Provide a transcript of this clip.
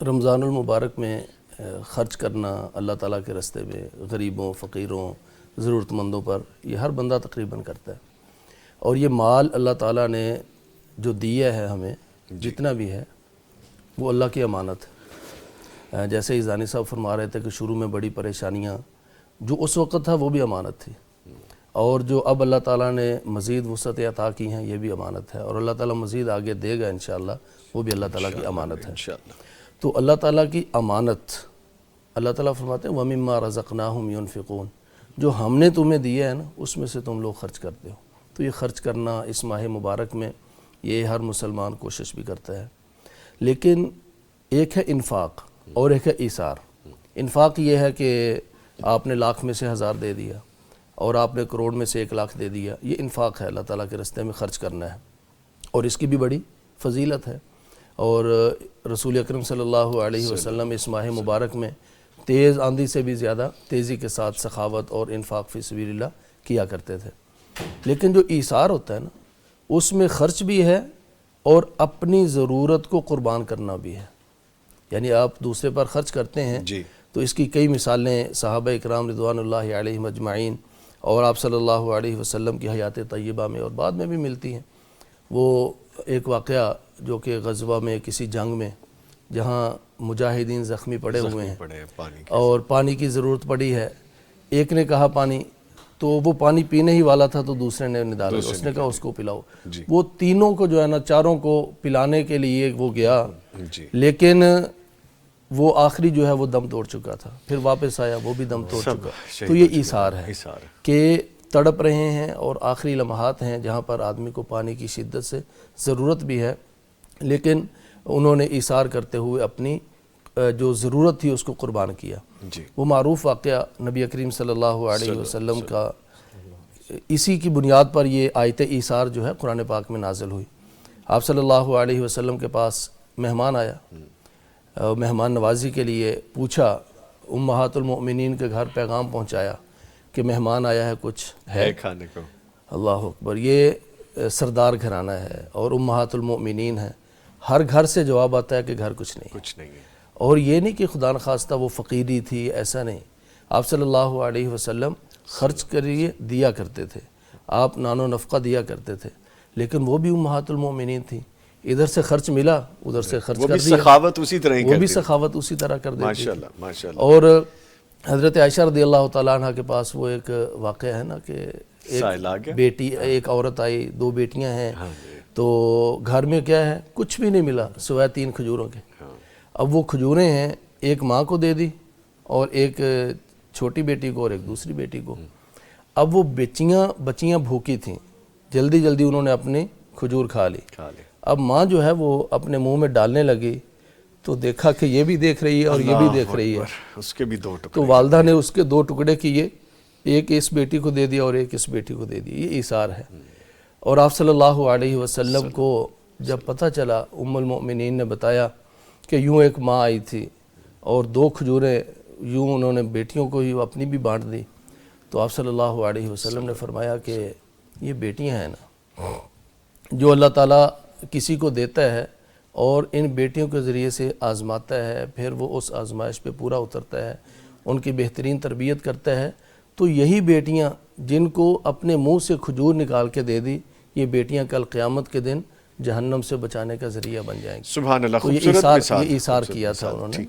رمضان المبارک میں خرچ کرنا اللہ تعالیٰ کے راستے میں غریبوں، فقیروں، ضرورت مندوں پر، یہ ہر بندہ تقریباً کرتا ہے. اور یہ مال اللہ تعالیٰ نے جو دیا ہے ہمیں جتنا بھی ہے وہ اللہ کی امانت ہے. جیسے ایزانی صاحب فرما رہے تھے کہ شروع میں بڑی پریشانیاں جو اس وقت تھا وہ بھی امانت تھی، اور جو اب اللہ تعالیٰ نے مزید وسعت عطا کی ہیں یہ بھی امانت ہے، اور اللہ تعالیٰ مزید آگے دے گا انشاءاللہ، وہ بھی اللہ تعالیٰ کی امانت ہے. تو اللہ تعالیٰ کی امانت، اللہ تعالیٰ فرماتے ہیں وَمِمَّا رَزَقْنَاهُمْ يُنْفِقُونَ، جو ہم نے تمہیں دیا ہے نا اس میں سے تم لوگ خرچ کرتے ہو. تو یہ خرچ کرنا اس ماہ مبارک میں یہ ہر مسلمان کوشش بھی کرتا ہے. لیکن ایک ہے انفاق اور ایک ہے ایثار. انفاق یہ ہے کہ آپ نے لاکھ میں سے 1000 دے دیا اور آپ نے کروڑ میں سے 1 لاکھ دے دیا، یہ انفاق ہے، اللہ تعالیٰ کے راستے میں خرچ کرنا ہے، اور اس کی بھی بڑی فضیلت ہے. اور رسول اکرم صلی اللہ علیہ وسلم اس ماہ مبارک میں تیز آندھی سے بھی زیادہ تیزی کے ساتھ سخاوت اور انفاق فی سبیل اللہ کیا کرتے تھے. لیکن جو ایثار ہوتا ہے نا اس میں خرچ بھی ہے اور اپنی ضرورت کو قربان کرنا بھی ہے. یعنی آپ دوسرے پر خرچ کرتے ہیں تو اس کی کئی مثالیں صحابہ اکرام رضوان اللہ علیہم اجمعین اور آپ صلی اللہ علیہ وسلم کی حیات طیبہ میں اور بعد میں بھی ملتی ہیں. وہ ایک واقعہ جو کہ غزوہ میں کسی جنگ میں جہاں مجاہدین زخمی پڑے ہوئے ہیں اور پانی کی ضرورت پڑی ہے، ایک نے کہا پانی، تو وہ پانی پینے ہی والا تھا تو دوسرے نے نڈالا، اس نے کہا اس کو پلاؤ. وہ تینوں کو جو ہے نا چاروں کو پلانے کے لیے وہ گیا، لیکن وہ آخری جو ہے وہ دم توڑ چکا تھا، پھر واپس آیا وہ بھی دم توڑ چکا. تو یہ ایثار ہے کہ تڑپ رہے ہیں اور آخری لمحات ہیں جہاں پر آدمی کو پانی کی شدت سے ضرورت بھی ہے، لیکن انہوں نے ایثار کرتے ہوئے اپنی جو ضرورت تھی اس کو قربان کیا. وہ معروف واقعہ نبی کریم صلی اللہ علیہ وسلم کا، اسی کی بنیاد پر یہ آیت ایثار جو ہے قرآن پاک میں نازل ہوئی. آپ صلی اللہ علیہ وسلم کے پاس مہمان آیا، مہمان نوازی کے لیے پوچھا، امہات المؤمنین کے گھر پیغام پہنچایا کہ مہمان آیا ہے، کچھ ہے کھانے کو. اللہ اکبر. یہ سردار گھرانہ ہے اور امہات المؤمنین ہیں، ہر گھر سے جواب آتا ہے کہ گھر کچھ نہیں ہے. اور یہ نہیں کہ خدا نخواستہ وہ فقیری تھی، ایسا نہیں. آپ صلی اللہ علیہ وسلم خرچ کریے دیا کرتے تھے، آپ نان و نفقہ دیا کرتے تھے، لیکن وہ بھی امہات المؤمنین تھی. ادھر سے خرچ ملا ادھر سے خرچ کر دیا، سخاوت اسی طرح وہ بھی سخاوت اسی طرح کر دیتی. ماشاءاللہ ماشاءاللہ. اور حضرت عائشہ رضی اللہ تعالیٰ عنہ کے پاس وہ ایک واقعہ ہے نا کہ ایک بیٹی، ایک عورت آئی، 2 بیٹیاں ہیں، تو گھر میں کیا ہے کچھ بھی نہیں ملا سوائے 3 کھجوروں کے. اب وہ کھجوریں ہیں ایک ماں کو دے دی اور ایک چھوٹی بیٹی کو اور ایک دوسری بیٹی کو. اب وہ بچیاں بھوکی تھیں، جلدی جلدی انہوں نے اپنی کھجور کھا لی. اب ماں جو ہے وہ اپنے منہ میں ڈالنے لگی تو دیکھا کہ یہ بھی دیکھ رہی ہے اور یہ بھی دیکھ رہی ہے، اس کے بھی 2 ٹکڑے. تو والدہ نے اس کے 2 ٹکڑے کیے، ایک اس بیٹی کو دے دیا اور ایک اس بیٹی کو دے دیا. یہ ایثار ہے. اور آپ صلی اللہ علیہ وسلم کو جب پتہ چلا، ام المؤمنین نے بتایا کہ یوں ایک ماں آئی تھی اور 2 کھجوریں یوں انہوں نے بیٹیوں کو ہی اپنی بھی بانٹ دی، تو آپ صلی اللہ علیہ وسلم نے فرمایا کہ یہ بیٹیاں ہیں نا، جو اللہ تعالیٰ کسی کو دیتا ہے اور ان بیٹیوں کے ذریعے سے آزماتا ہے، پھر وہ اس آزمائش پہ پورا اترتا ہے، ان کی بہترین تربیت کرتا ہے. تو یہی بیٹیاں جن کو اپنے منہ سے کھجور نکال کے دے دی، یہ بیٹیاں کل قیامت کے دن جہنم سے بچانے کا ذریعہ بن جائیں گی. سبحان اللہ. تو یہ ایثار کیا تھا انہوں نے.